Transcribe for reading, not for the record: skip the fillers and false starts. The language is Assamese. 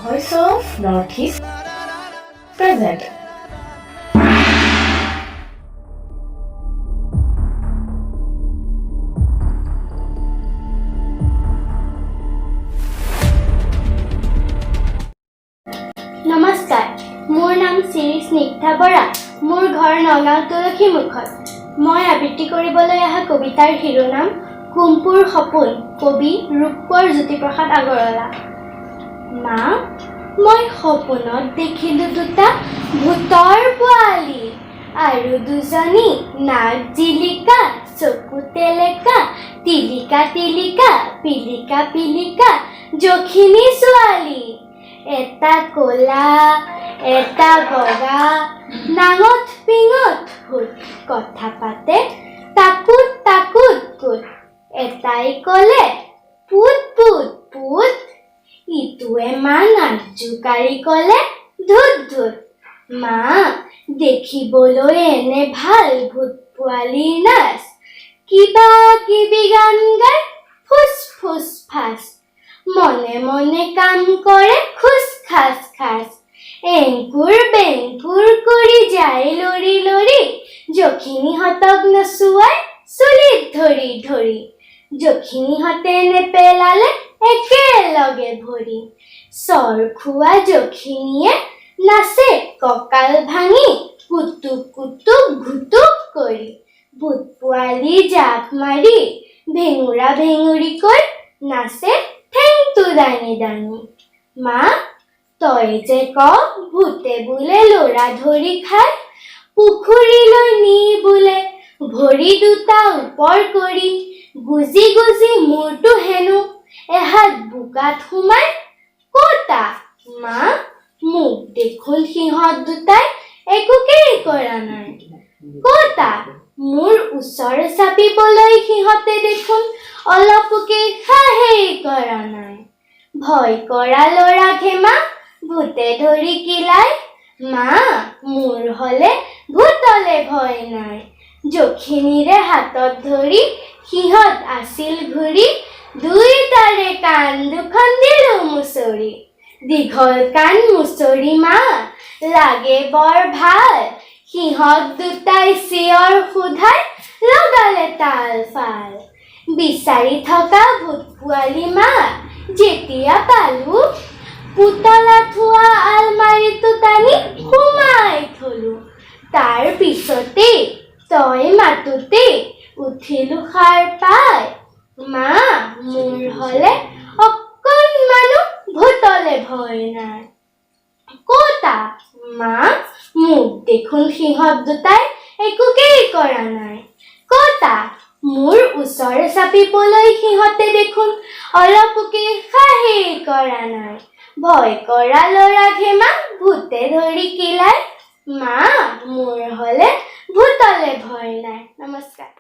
Voice of Northeast present. নমস্কাৰ, মোৰ নাম শ্ৰী স্নিগ্ধা বৰা। মোৰ ঘৰ নগাঁও তুলসীমুখত। মই আবৃত্তি কৰিবলৈ অহা কবিতাৰ শিৰোনাম কুমপুৰ সপোন, কবি ৰূপকোঁৱৰ জ্যোতিপ্ৰসাদ আগৰৱালা। মা, মই সপোনত দেখিলোঁ দুটা ভূতৰ পোৱালি আৰু দুজনী নাক জিলিকা, চকু তেলেকা, টিলিকা টিলিকা, পিলিকা পিলিকা যখিনী ছোৱালী। এটা ক'লা এটা বগা, নাঙঠ পিঙঠ ভূত কথা পাতে তাকুত তাকুত কুত। এটাই ক'লে পুত পুত পুত, ইটোৱে মাঙাত জোকাৰি ক'লে ধুত ধুত। মা, দেখিবলৈ এনে ভাল ভূত পোৱালিৰ নাচ, কিবা কিবি গান গাই ফুচ ফুচ ফাচ, মনে মনে কাম কৰে খুচ খাচ খাচ। এংকুৰ বেংকুৰ কৰি যায় লৰি লৰি, যখিনীহঁতক নচুৱাই চুলিত ধৰি ধৰি। যখিনীহঁতে নেপেলালে একেলগে ভৰি, চৰ খোৱা যখিনীয়ে নাচে কঁকাল ভাঙি, কুটুক কুটুক ঘুটুক কৰি। ভূত পোৱালি জাপ মাৰি ভেঙুৰা ভেঙুৰিকৈ নাচে ঠেংটো দাঙি দাঙি। মা, তই যে ক ভূতে বোলে ল'ৰা ধৰি খায়, পুখুৰীলৈ নি বোলে ভৰি দুটা ওপৰ কৰি, গুজি গুজি মূৰটো হেনো এহাত বোকাত সোমাই ক'তা। মা, মোক দেখোন সিহঁত দুটাই একোকেই কৰা নাই। ক'তা, মোৰ ওচৰ চাপিবলৈ সিহঁতে দেখোন অলপোকে সাহেই কৰা নাই। ভয় কৰা ল'ৰা ঘেমা ভূতে ধৰি কিলাই, মা, মোৰ হ'লে ভূতলে ভয় নাই। যখিনীৰে হাতত ধৰি সিহঁত আছিল ঘূৰি, দুইটাৰে কাণ দুখন দিলোঁ মুচৰি। দীঘল কাণ মুচৰি মা লাগে বৰ ভাল, সিহঁত দুটাই চিঞৰ সোধাই লগালে তাল ফাল। বিচাৰি থকা ভূত পোৱালি মা যেতিয়া পালোঁ, পুতলা থোৱা আলমাৰিটো টানি সোমাই থলোঁ। তাৰ পিছতেই তই মাতোতেই উঠিলোঁ সাৰ পাই। মা, মোৰ হ'লে অকণমানো ভূতলে ভয় নাই। ক'তা, মা, মোক দেখোন সিহঁত দুটাই একোকেই কৰা নাই। ক'তা, মোৰ ওচৰ চাপিবলৈ সিহঁতে দেখোন অলপোকে সাহেই কৰা নাই। ভয় কৰা ল'ৰা ঘেমা ভূতে ধৰি কিলাই, মা, মোৰ হ'লে ভূতলে ভয় নাই। নমস্কাৰ।